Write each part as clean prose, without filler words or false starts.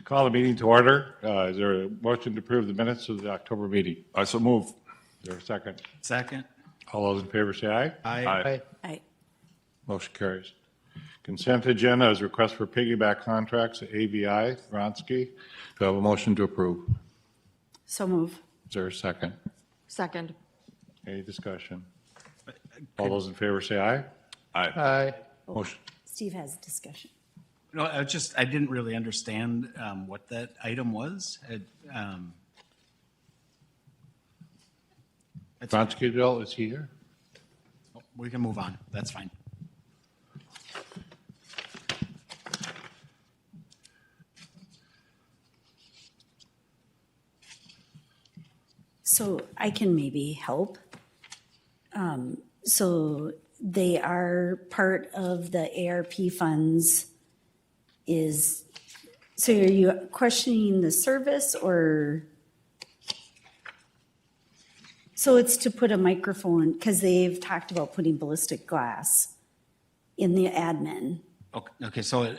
Call the meeting to order. Is there a motion to approve the minutes of the October meeting? I so move. Is there a second? Second. All those in favor say aye. Aye. Aye. Motion carries. Consent agenda is request for piggyback contracts at AVI, Vronsky. Do I have a motion to approve? So move. Is there a second? Second. Any discussion? All those in favor say aye. Aye. Motion. Steve has discussion. No, I didn't really understand what that item was. Vronsky, Bill, is he here? We can move on. That's fine. So I can maybe help. So they are part of the ARP funds so are you questioning the service or? So it's to put a microphone, because they've talked about putting ballistic glass in the admin. Okay, so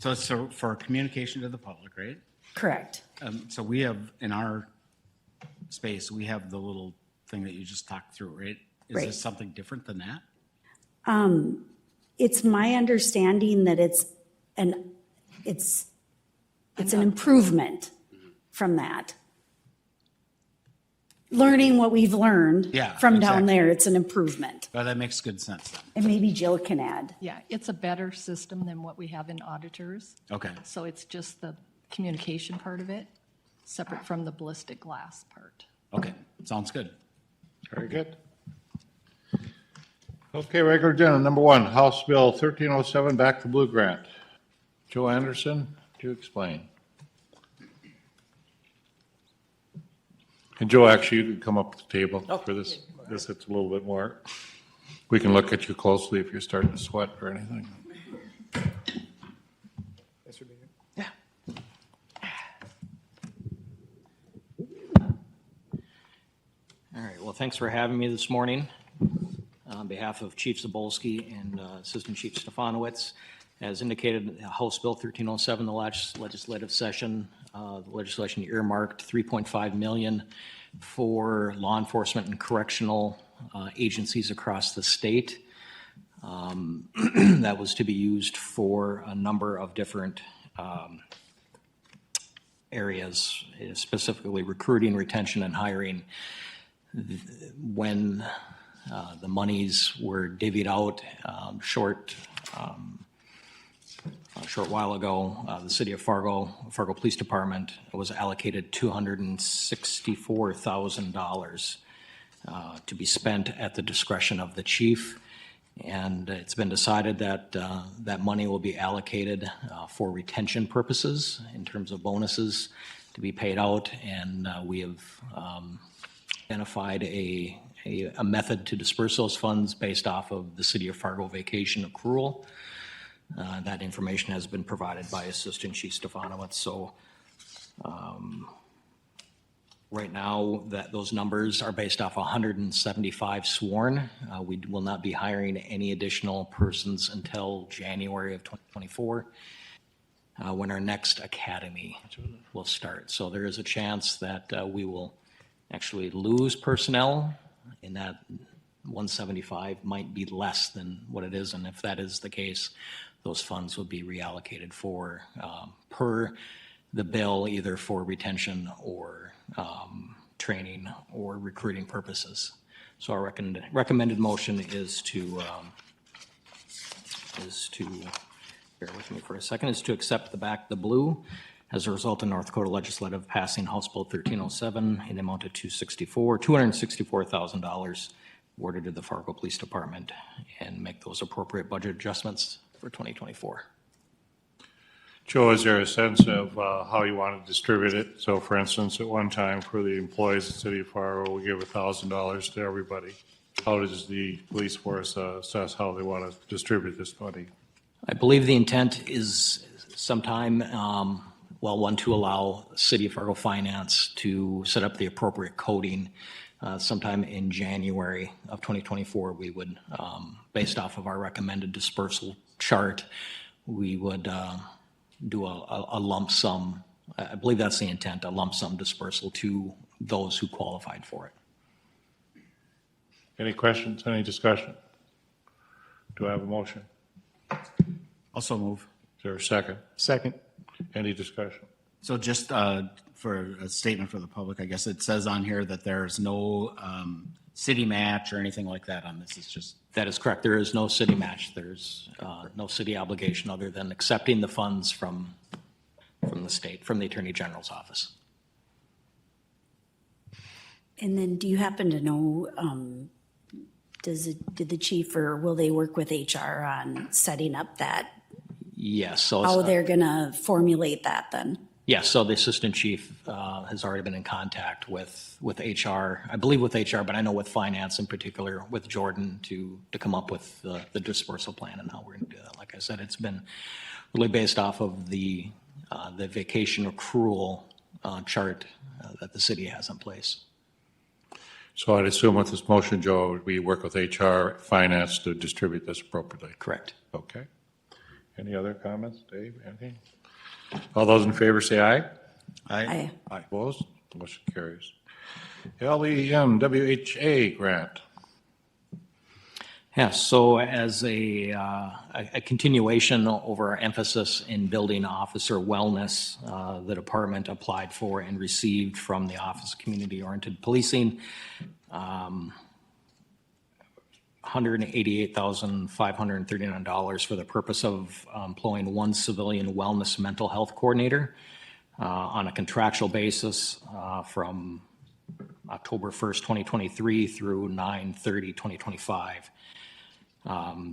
it's for communication to the public, right? Correct. So we have, in our space, we have the little thing that you just talked through, right? Is Right. this something different than that? It's my understanding that it's an improvement from that. Learning what we've learned Yeah, from down exactly. there, it's an improvement. Well, that makes good sense then. And maybe Jill can add. Yeah, it's a better system than what we have in auditors. Okay, So it's just the communication part of it, separate from the ballistic glass part. okay, sounds good. Very good. Okay, regular agenda, number one, House Bill 1307, Back to Blue Grant. Joe Anderson, do explain. And Joe, actually, you can come up to the table for this. This it's a little bit more. We can look at you closely if you're starting to sweat or anything. All right, well, thanks for having me this morning. On behalf of Chief Zabolski and Assistant Chief Stefanowitz, as indicated, House Bill 1307, the legislative session, the legislation earmarked $3.5 million for law enforcement and correctional agencies across the state. That was to be used for a number of different areas, specifically recruiting, retention, and hiring. When the monies were divvied out a short while ago, the city of Fargo Police Department was allocated $264,000 to be spent at the discretion of the chief. And it's been decided that that money will be allocated for retention purposes in terms of bonuses to be paid out. And we have identified a method to disperse those funds based off of the City of Fargo vacation accrual. That information has been provided by Assistant Chief Stefanowitz. So right now, those numbers are based off 175 sworn. We will not be hiring any additional persons until January of 2024, when our next academy will start. So there is a chance that we will actually lose personnel, and that 175 might be less than what it is. And if that is the case, those funds will be reallocated for per the bill, either for retention or training or recruiting purposes. So our recommended motion is to bear with me for a second, is to accept the Back the Blue as a result of North Dakota legislative passing House Bill 1307 in the amount of $264,000 awarded to the Fargo Police Department, and make those appropriate budget adjustments for 2024. Joe, is there a sense of how you want to distribute it? So for instance, at one time for the employees of the City of Fargo, we give $1,000 to everybody. How does the police force assess how they want to distribute this money? I believe the intent is sometime, one, to allow City of Fargo Finance to set up the appropriate coding. Sometime in January of 2024, we would, based off of our recommended dispersal chart, we would do a lump sum. I believe that's the intent, a lump sum dispersal to those who qualified for it. Any questions, any discussion? Do I have a motion? Also move. Is there a second? Second. Any discussion? So just for a statement for the public, I guess it says on here that there's no city match or anything like that on this. It's just, That is correct. There is no city match. There's no city obligation other than accepting the funds from the state, from the Attorney General's office. And then do you happen to know, did the chief or will they work with HR on setting up that, Yes, so how it's, they're gonna formulate that then? yes, so the assistant chief has already been in contact with HR, I believe with HR, but I know with finance in particular, with Jordan to come up with the dispersal plan and how we're going to do that. Like I said, it's been really based off of the vacation accrual chart that the city has in place. So I'd assume with this motion, Joe, we work with HR, finance to distribute this appropriately. Correct. Okay. Any other comments, Dave, anything? All those in favor say aye. Aye. Opposed? Motion carries. LEM WHA grant. Yeah, so as a continuation over our emphasis in building officer wellness, the department applied for and received from the Office of Community-Oriented Policing $188,539 for the purpose of employing one civilian wellness mental health coordinator on a contractual basis from October 1st, 2023 through 9/30/2025.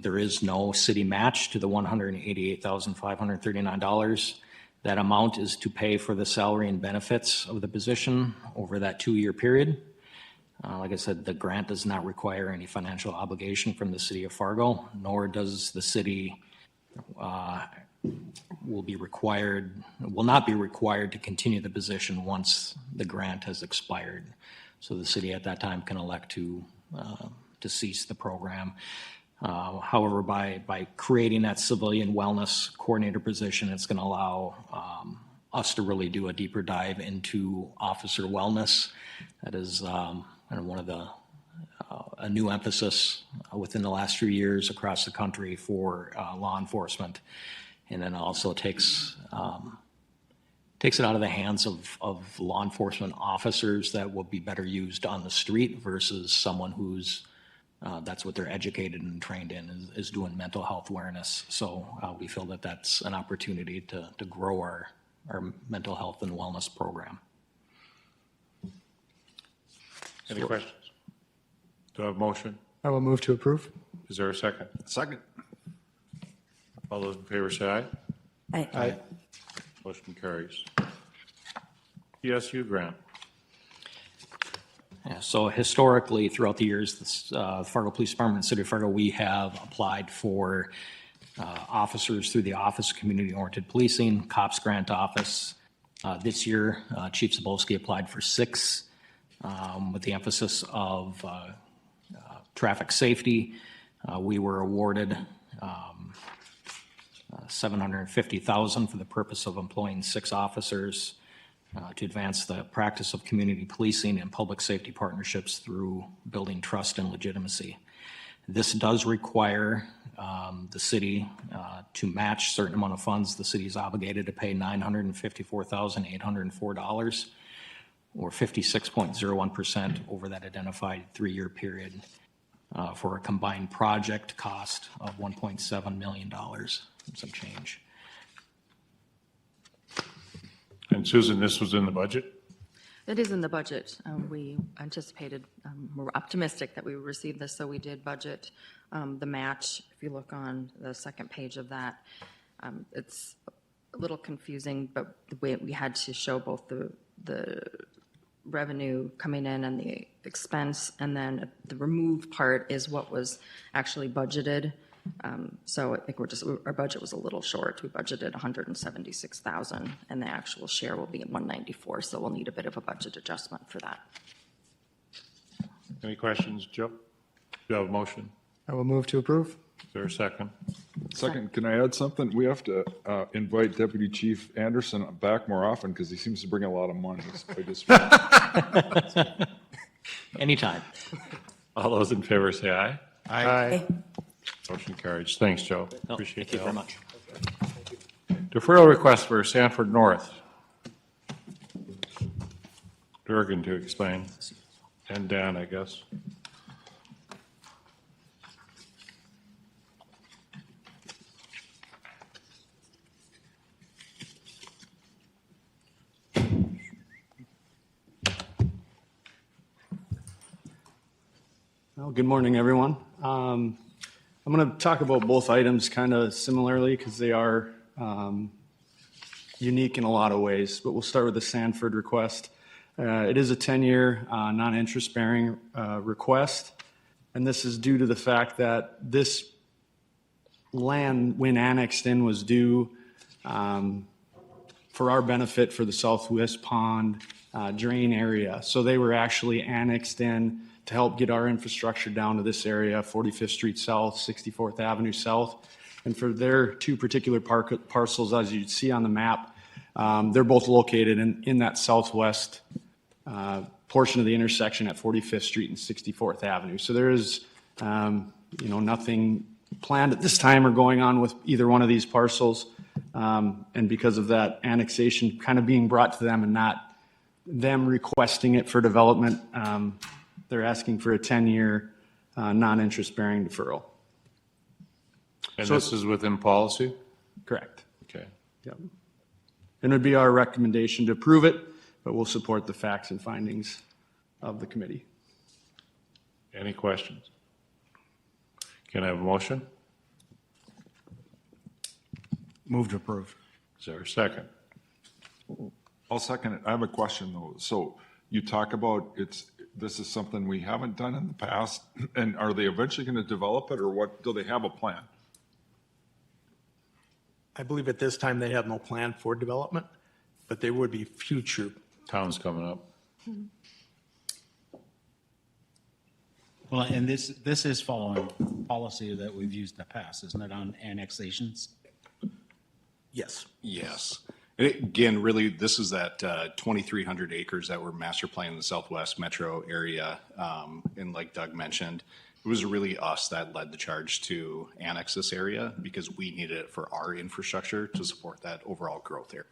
There is no city match to the $188,539. That amount is to pay for the salary and benefits of the position over that 2-year period. Like I said, the grant does not require any financial obligation from the city of Fargo, nor does the city will not be required to continue the position once the grant has expired. So the city at that time can elect to cease the program. However, by creating that civilian wellness coordinator position, it's going to allow us to really do a deeper dive into officer wellness. That is one of a new emphasis within the last few years across the country for law enforcement, and then also takes it out of the hands of law enforcement officers that will be better used on the street versus someone who's that's what they're educated and trained in is doing mental health awareness. So we feel that that's an opportunity to grow our mental health and wellness program. Any questions? Do I have a motion? I will move to approve. Is there a second? second. All those in favor say aye. Aye. Motion carries. PSU grant. Yeah, so historically, throughout the years, this Fargo Police Department and City of Fargo, we have applied for officers through the Office of Community-Oriented Policing, COPS Grant Office. This year, Chief Zabolski applied for 6 with the emphasis of traffic safety. We were awarded $750,000 for the purpose of employing 6 officers to advance the practice of community policing and public safety partnerships through building trust and legitimacy. This does require the city to match a certain amount of funds. The city is obligated to pay $954,804 or 56.01% over that identified 3-year period for a combined project cost of $1.7 million and some change. And Susan, this was in the budget? It is in the budget. We anticipated, we're optimistic that we would receive this, so we did budget the match. If you look on the second page of that, it's a little confusing, but the way we had to show both the revenue coming in and the expense, and then the removed part is what was actually budgeted. So I think our budget was a little short. We budgeted $176,000, and the actual share will be at $194,000. So we'll need a bit of a budget adjustment for that. Any questions, Joe? Do you have a motion? I will move to approve. Is there a second? Second, can I add something? We have to invite Deputy Chief Anderson back more often because he seems to bring a lot of money. So I just, Anytime. All those in favor say aye. Aye. Motion carries. Thanks, Joe. No, Appreciate thank you the very help. much. Deferral request for Sanford North. Durgan to explain, and Dan, I guess. Well, good morning, everyone. I'm going to talk about both items kind of similarly because they are unique in a lot of ways, but we'll start with the Sanford request. It is a 10-year non-interest bearing request, and this is due to the fact that this land, when annexed in, was due for our benefit for the Southwest Pond drain area. So they were actually annexed in to help get our infrastructure down to this area, 45th Street South, 64th Avenue South. And for their two particular parcels, as you see on the map, they're both located in that southwest portion of the intersection at 45th Street and 64th Avenue. So there is, nothing planned at this time or going on with either one of these parcels. And because of that annexation kind of being brought to them and not them requesting it for development, they're asking for a 10-year non-interest bearing deferral. And this is within policy? Correct. Okay. Yep. And it would be our recommendation to approve it, but we'll support the facts and findings of the committee. Any questions? Can I have a motion? Move to approve. Is there a second? I'll second it. I have a question though. So you talk about this is something we haven't done in the past, and are they eventually going to develop it, or what? Do they have a plan? I believe at this time they have no plan for development, but there would be future. Town's coming up. Well, and this is following policy that we've used in the past, isn't it, on annexations? Yes. Yes. And again, really, this is that 2,300 acres that were master planned in the Southwest Metro area. And like Doug mentioned, it was really us that led the charge to annex this area because we needed it for our infrastructure to support that overall growth there.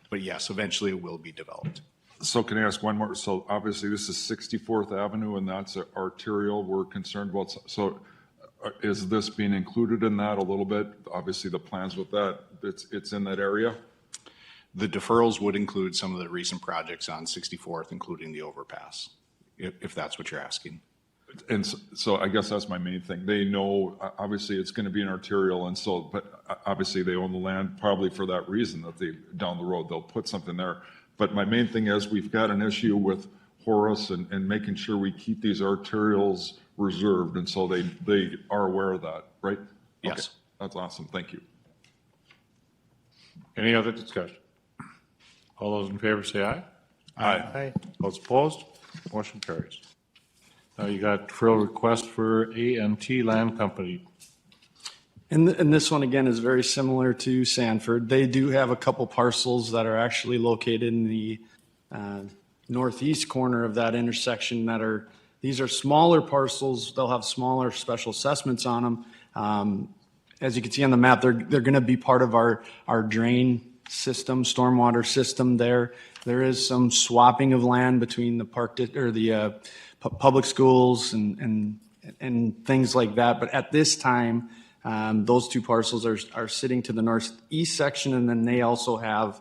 But yes, eventually it will be developed. So can I ask one more? So obviously this is 64th Avenue and that's an arterial we're concerned about. So is this being included in that a little bit? Obviously the plans with that, it's in that area? The deferrals would include some of the recent projects on 64th, including the overpass, if that's what you're asking. And so I guess that's my main thing. They know, obviously it's going to be an arterial and so, but obviously they own the land probably for that reason that they, down the road, they'll put something there. But my main thing is we've got an issue with Horace and making sure we keep these arterials reserved. And so they are aware of that, right? Yes. Okay. That's awesome. Thank you. Any other discussion? All those in favor say aye. Aye. Those opposed? Motion carries. Now you got deferral request for A&T Land Company. And this one, again, is very similar to Sanford. They do have a couple parcels that are actually located in the northeast corner of that intersection these are smaller parcels. They'll have smaller special assessments on them. As you can see on the map, they're going to be part of our drain system, stormwater system there. There is some swapping of land between the public schools and things like that. But at this time, those two parcels are sitting to the northeast section, and then they also have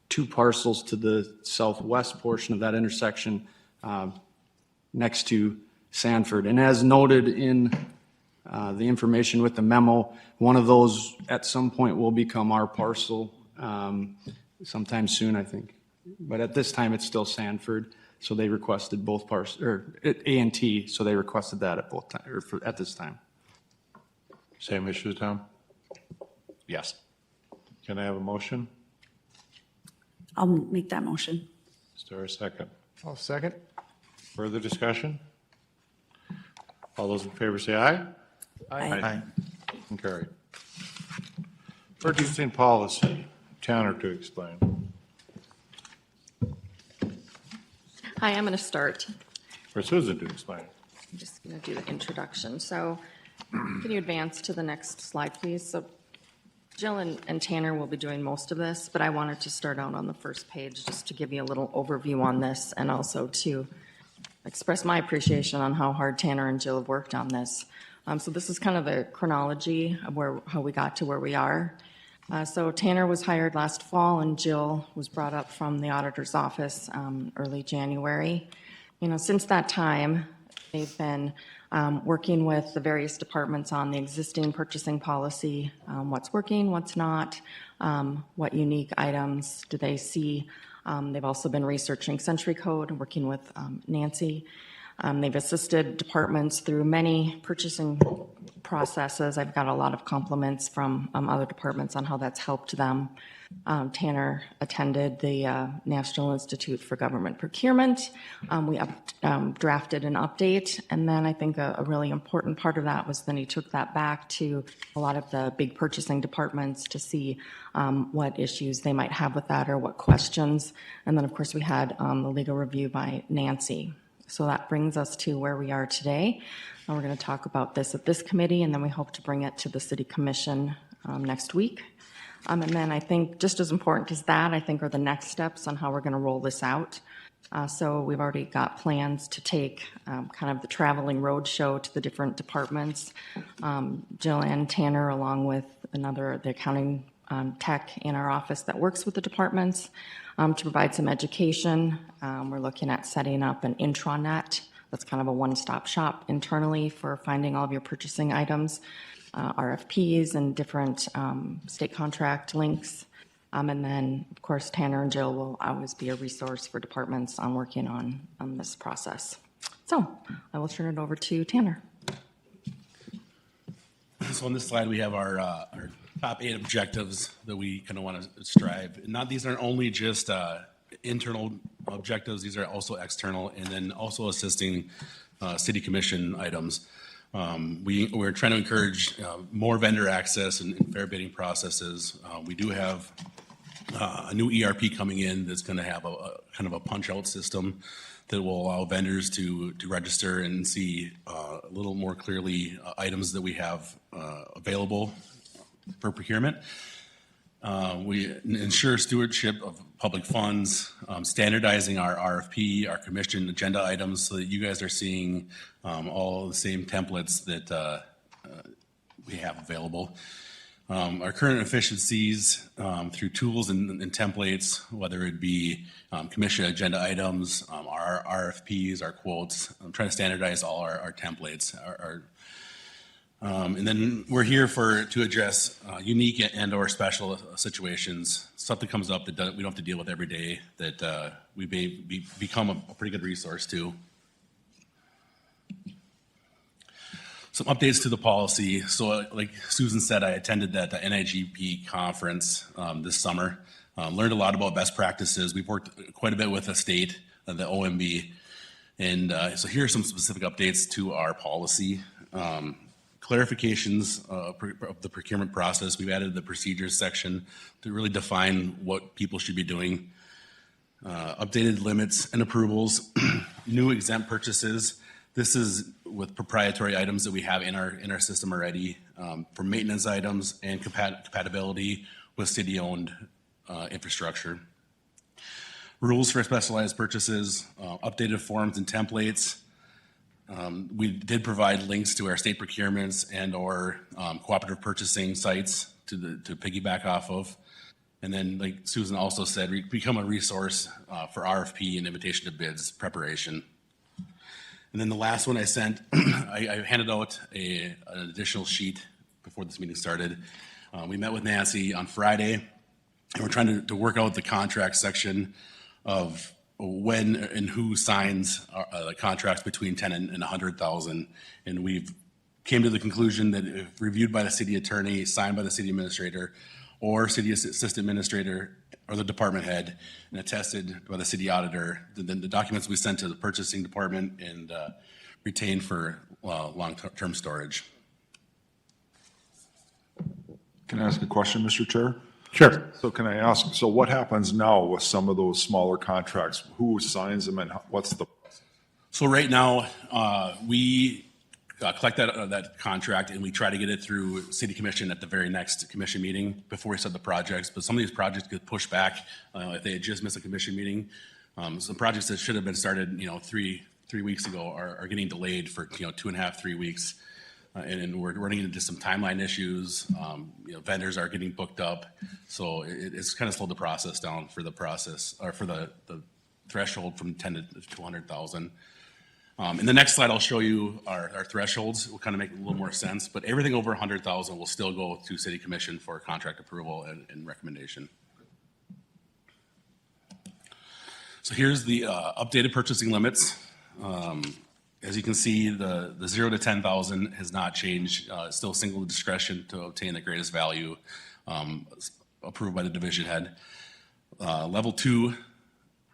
two parcels to the southwest portion of that intersection next to Sanford. And as noted in the information with the memo, one of those at some point will become our parcel sometime soon, I think. But at this time, it's still Sanford. So they requested both parcels, or A&T, so they requested that at both time, or at this time. Same issue, Tom? Yes. Can I have a motion? I'll make that motion. Is there a second? I'll second. Further discussion? All those in favor say aye. Aye. Carried. Purchasing policy, Tanner to explain. Hi, I'm going to start. Or Susan to explain. I'm just going to do the introduction. So can you advance to the next slide, please? So Jill and Tanner will be doing most of this, but I wanted to start out on the first page just to give you a little overview on this and also to express my appreciation on how hard Tanner and Jill have worked on this. So this is kind of the chronology of how we got to where we are. So Tanner was hired last fall and Jill was brought up from the auditor's office early January. Since that time, they've been working with the various departments on the existing purchasing policy, what's working, what's not, what unique items do they see. They've also been researching Century Code and working with Nancy. They've assisted departments through many purchasing processes. I've got a lot of compliments from other departments on how that's helped them. Tanner attended the National Institute for Government Procurement. We drafted an update, and then I think a really important part of that was then he took that back to a lot of the big purchasing departments to see what issues they might have with that or what questions. And then, of course, we had the legal review by Nancy. So that brings us to where we are today. And we're going to talk about this at this committee, and then we hope to bring it to the City Commission next week. And then I think just as important as that, I think, are the next steps on how we're going to roll this out. So we've already got plans to take kind of the traveling road show to the different departments. Jill and Tanner, along with the accounting tech in our office that works with the departments, to provide some education. We're looking at setting up an intranet that's kind of a one-stop shop internally for finding all of your purchasing items, RFPs and different state contract links. And then, of course, Tanner and Jill will always be a resource for departments on working on this process. So I will turn it over to Tanner. So on this slide, we have our top 8 objectives that we kind of want to strive. These aren't only just internal objectives, these are also external, and then also assisting city commission items. We're trying to encourage more vendor access and fair bidding processes. We do have a new ERP coming in that's going to have a kind of a punch-out system that will allow vendors to register and see a little more clearly items that we have available for procurement. We ensure stewardship of public funds, standardizing our RFP, our commission agenda items so that you guys are seeing all the same templates that we have available. Our current efficiencies through tools and templates, whether it be commission agenda items, our RFPs, our quotes. I'm trying to standardize all our templates. And then we're here to address unique and or special situations. Something comes up that we don't have to deal with every day that we may become a pretty good resource to. Some updates to the policy. So like Susan said, I attended the NIGP conference this summer. Learned a lot about best practices. We've worked quite a bit with the state, the OMB. And so here are some specific updates to our policy. Clarifications of the procurement process. We've added the procedures section to really define what people should be doing. Updated limits and approvals. New exempt purchases. This is with proprietary items that we have in our system already for maintenance items and compatibility with city-owned infrastructure. Rules for specialized purchases, updated forms and templates. We did provide links to our state procurements and or cooperative purchasing sites to piggyback off of. And then, like Susan also said, become a resource for RFP and invitation to bids preparation. And then the last one I sent, I handed out an additional sheet before this meeting started. We met with Nancy on Friday, and we're trying to work out the contract section of when and who signs the contracts between 10 and 100,000. And we've came to the conclusion that if reviewed by the city attorney, signed by the city administrator, or city assistant administrator, or the department head, and attested by the city auditor, then the documents we sent to the purchasing department and retained for long-term storage. Can I ask a question, Mr. Chair? Sure. So can I ask, so what happens now with some of those smaller contracts? Who signs them and what's the? So right now, we collect that contract and we try to get it through city commission at the very next commission meeting before we set the projects. But some of these projects get pushed back if they had just missed a commission meeting. Some projects that should have been started, 3 weeks ago are getting delayed for 2.5, 3 weeks. And we're running into some timeline issues. Vendors are getting booked up. So it's kind of slowed the process down for the process, or for the threshold from 10 to 200,000. In the next slide, I'll show you our thresholds. It will kind of make a little more sense, but everything over 100,000 will still go to city commission for contract approval and recommendation. So here's the updated purchasing limits. As you can see, the 0 to 10,000 has not changed. It's still single discretion to obtain the greatest value approved by the division head. Level 2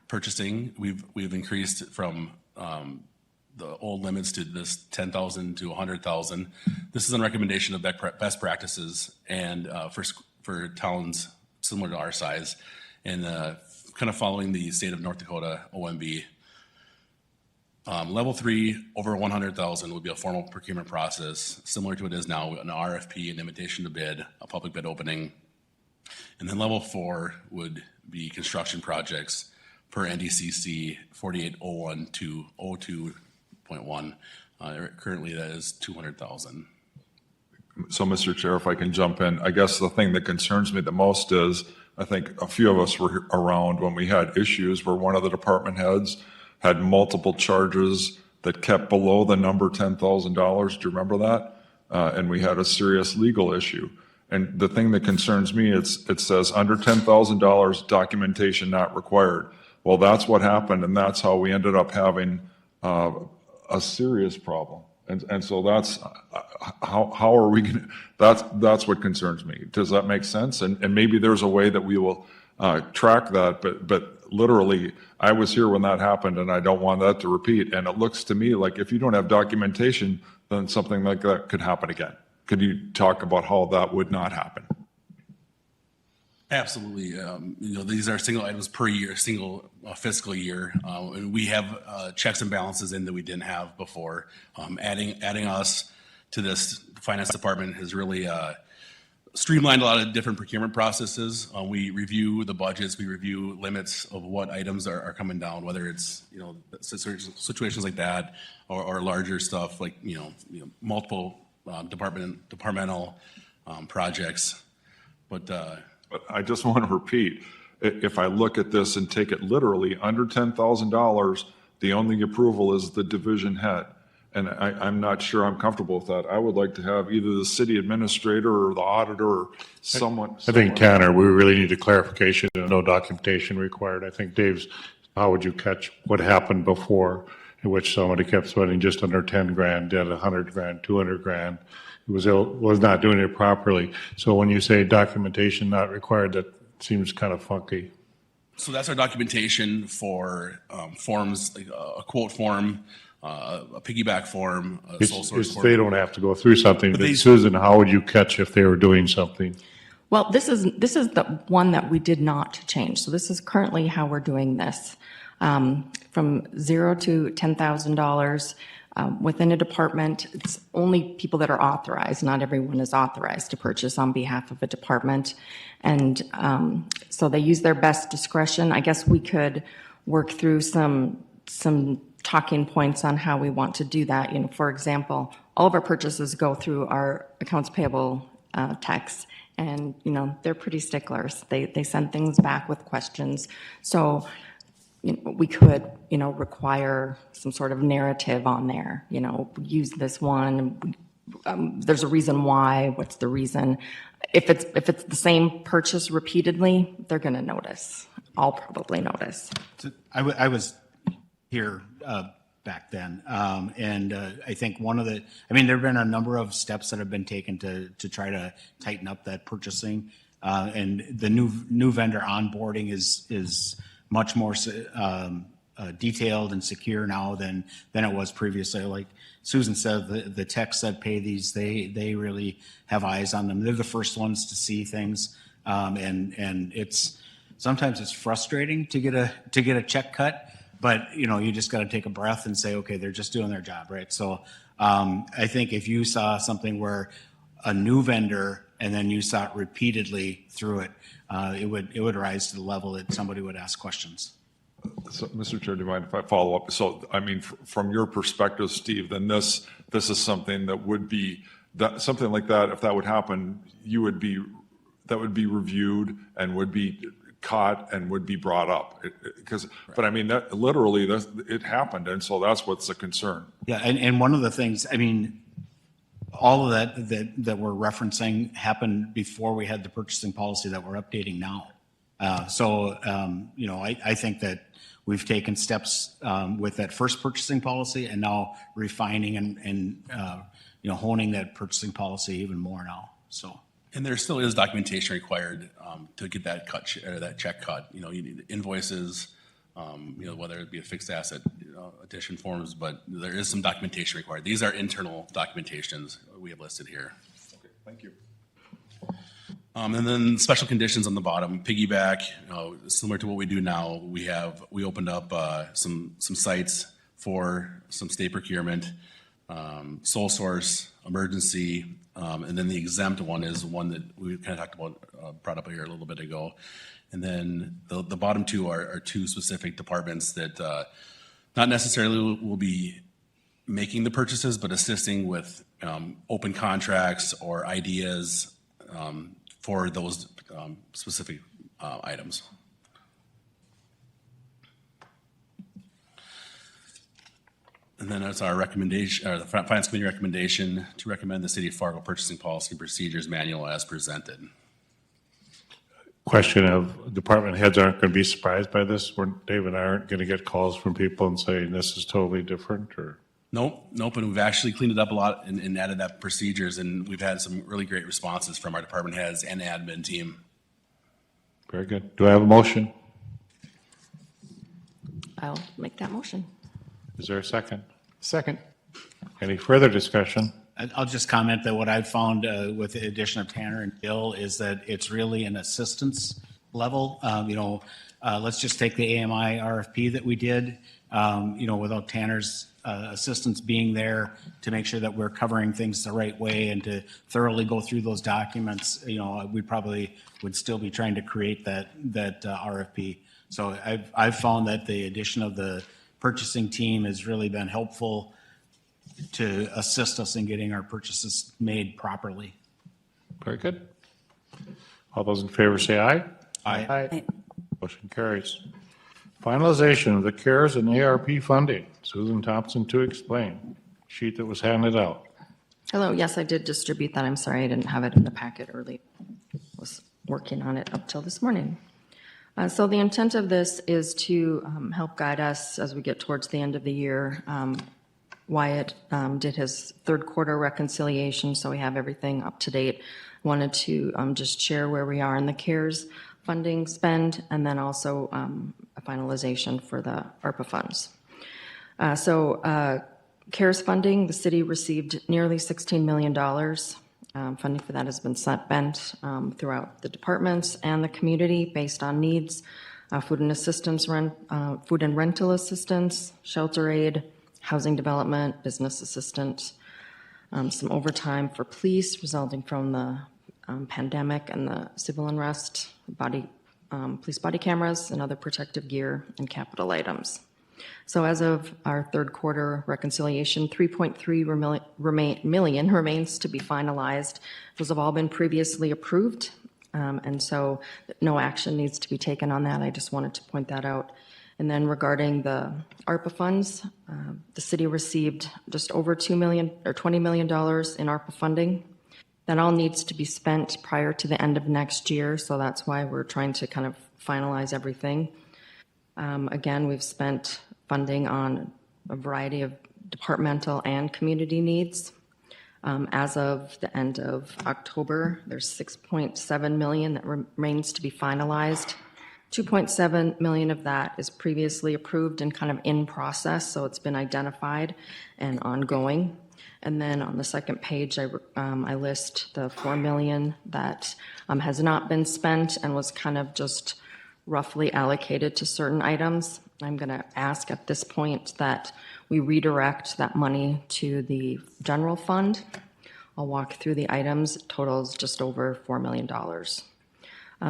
purchasing, we've increased from the old limits to this 10,000 to 100,000. This is a recommendation of best practices and for towns similar to our size, and kind of following the state of North Dakota OMB. Level 3 over 100,000 would be a formal procurement process similar to what it is now, an RFP, an invitation to bid, a public bid opening. And then level 4 would be construction projects per NDCC 4801 to 02.1. Currently that is 200,000. So, Mr. Chair, if I can jump in, I guess the thing that concerns me the most is, I think a few of us were around when we had issues where one of the department heads had multiple charges that kept below the number $10,000. Do you remember that? And we had a serious legal issue. And the thing that concerns me, it says under $10,000, documentation not required. Well, that's what happened, and that's how we ended up having a serious problem. And so that's how are we going to, that's what concerns me. Does that make sense? And maybe there's a way that we will track that, but literally, I was here when that happened, and I don't want that to repeat. And it looks to me like if you don't have documentation, then something like that could happen again. Could you talk about how that would not happen? Absolutely. These are single items per year, single fiscal year. And we have checks and balances in that we didn't have before. Adding us to this finance department has really streamlined a lot of different procurement processes. We review the budgets, we review limits of what items are coming down, whether it's, situations like that or larger stuff like, multiple departmental projects. But I just want to repeat, if I look at this and take it literally, under $10,000, the only approval is the division head. And I'm not sure I'm comfortable with that. I would like to have either the city administrator or the auditor or someone. I think, Tanner, we really need a clarification and no documentation required. I think Dave's, how would you catch what happened before in which somebody kept spending just under 10 grand, did 100 grand, 200 grand, was not doing it properly. So when you say documentation not required, that seems kind of funky. so that's our documentation for forms, like a quote form, a piggyback form, a sole source form. They don't have to go through something, But but they- Susan, how would you catch if they were doing something? Well, this is the one that we did not change. So this is currently how we're doing this. From $0 to $10,000 within a department, it's only people that are authorized. Not everyone is authorized to purchase on behalf of a department. And so they use their best discretion. I guess we could work through some talking points on how we want to do that. For example, all of our purchases go through our accounts payable techs. And, they're pretty sticklers. They send things back with questions. So, we could, require some sort of narrative on there, use this one. There's a reason why, what's the reason? If it's the same purchase repeatedly, they're going to notice. I'll probably notice. I was here back then, and I think there have been a number of steps that have been taken to try to tighten up that purchasing, and the new vendor onboarding is much more detailed and secure now than it was previously. Like Susan said, the techs that pay these, they really have eyes on them. They're the first ones to see things, and sometimes it's frustrating to get a check cut, but you just got to take a breath and say, okay, they're just doing their job, right? So I think if you saw something where a new vendor and then you saw it repeatedly through it, it would rise to the level that somebody would ask questions. So, Mr. Chair, do you mind if I follow up? So, I mean, from your perspective, Steve, then this is something that would be, something like that, if that would happen, that would be reviewed and would be caught and would be brought up. But I mean, that literally, it happened, and so that's what's the concern. Yeah, and one of the things, I mean, all of that we're referencing happened before we had the purchasing policy that we're updating now. I think that we've taken steps with that first purchasing policy and now refining and honing that purchasing policy even more now. So. And there still is documentation required to get that or that check cut. You need invoices, whether it be a fixed asset addition forms, but there is some documentation required. These are internal documentations we have listed here. Okay, thank you. And then special conditions on the bottom, piggyback, similar to what we do now. We opened up some sites for some state procurement, sole source, emergency, and then the exempt one is one that we kind of talked about, brought up here a little bit ago. And then the bottom two are two specific departments that not necessarily will be making the purchases, but assisting with open contracts or ideas for those specific items. And then that's our recommendation, or the Finance Committee recommendation to recommend the City of Fargo Purchasing Policy and Procedures Manual as presented. Question of department heads aren't going to be surprised by this? Dave and I aren't going to get calls from people and saying this is totally different, or? Nope. And we've actually cleaned it up a lot and added that procedures, and we've had some really great responses from our department heads and admin team. Very good. Do I have a motion? I'll make that motion. Is there a second? Second. Any further discussion? I'll just comment that what I've found with the addition of Tanner and Bill is that it's really an assistance level. Let's just take the AMI RFP that we did, without Tanner's assistance being there to make sure that we're covering things the right way and to thoroughly go through those documents, we probably would still be trying to create that RFP. So I've found that the addition of the purchasing team has really been helpful to assist us in getting our purchases made properly. Very good. All those in favor say aye. Aye. Motion carries. Finalization of the CARES and ARP funding. Susan Thompson to explain. Sheet that was handed out. Hello, yes, I did distribute that. I'm sorry I didn't have it in the packet early. Was working on it up till this morning. So the intent of this is to help guide us as we get towards the end of the year. Wyatt did his third quarter reconciliation, so we have everything up to date. Wanted to just share where we are in the CARES funding spend, and then also a finalization for the ARPA funds. CARES funding, the city received nearly $16 million. Funding for that has been spent throughout the departments and the community based on needs, food and rental assistance, shelter aid, housing development, business assistance, some overtime for police resulting from the pandemic and the civil unrest, police body cameras and other protective gear and capital items. So as of our third quarter reconciliation, 3.3 million remains to be finalized. Those have all been previously approved, and so no action needs to be taken on that. I just wanted to point that out. And then regarding the ARPA funds, the city received just over $20 million in ARPA funding. That all needs to be spent prior to the end of next year, so that's why we're trying to kind of finalize everything. Again, we've spent funding on a variety of departmental and community needs. As of the end of October, there's $6.7 million that remains to be finalized. 2.7 million of that is previously approved and kind of in process, so it's been identified and ongoing. And then on the second page, I list the 4 million that has not been spent and was kind of just roughly allocated to certain items. I'm going to ask at this point that we redirect that money to the general fund. I'll walk through the items. It totals just over $4 million.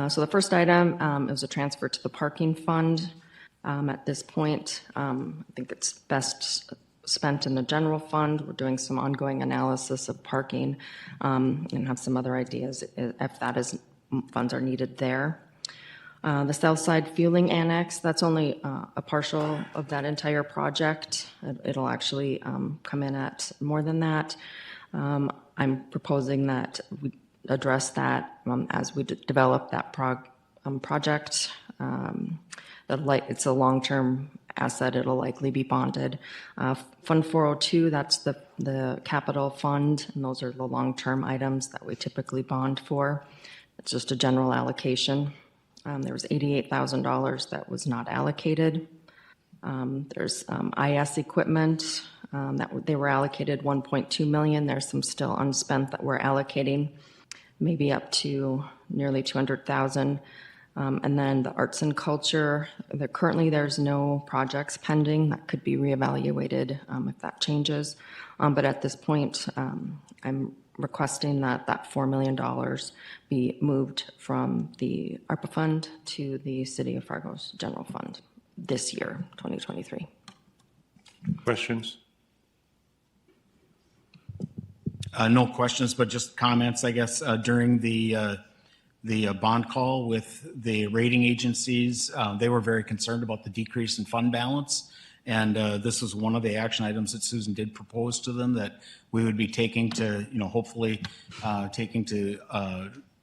So the first item, it was a transfer to the parking fund. At this point, I think it's best spent in the general fund. We're doing some ongoing analysis of parking and have some other ideas if funds are needed there. The South Side Fueling Annex, that's only a partial of that entire project. It'll actually come in at more than that. I'm proposing that we address that as we develop that project. It's a long-term asset. It'll likely be bonded. Fund 402, that's the capital fund, and those are the long-term items that we typically bond for. It's just a general allocation. There was $88,000 that was not allocated. There's IS equipment that they were allocated $1.2 million. There's some still unspent that we're allocating, maybe up to nearly $200,000. And then the arts and culture, currently there's no projects pending. That could be reevaluated if that changes. But at this point, I'm requesting that $4 million be moved from the ARPA fund to the City of Fargo's general fund this year, 2023. Questions? No questions, but just comments, I guess, during the bond call with the rating agencies. They were very concerned about the decrease in fund balance. And this was one of the action items that Susan did propose to them that we would be taking to, hopefully taking to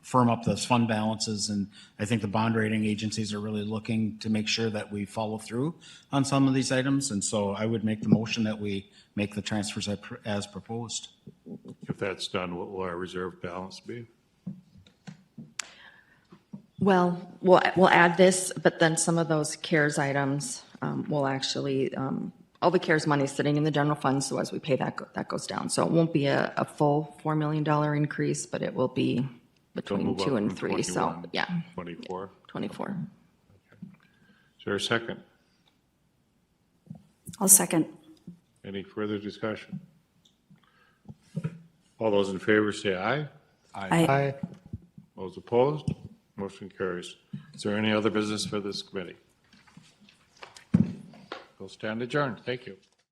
firm up those fund balances. And I think the bond rating agencies are really looking to make sure that we follow through on some of these items. And so I would make the motion that we make the transfers as proposed. If that's done, what will our reserve balance be? Well, we'll add this, but then some of those CARES items will actually, all the CARES money is sitting in the general fund, so as we pay that goes down. So it won't be a full $4 million increase, but it will be between move up 2 and from 3. So 21, yeah, 24. 24. Is there a second? I'll second. Any further discussion? All those in favor say aye. Aye. Those opposed? Motion carries. Is there any other business for this committee? We'll stand adjourned. Thank you.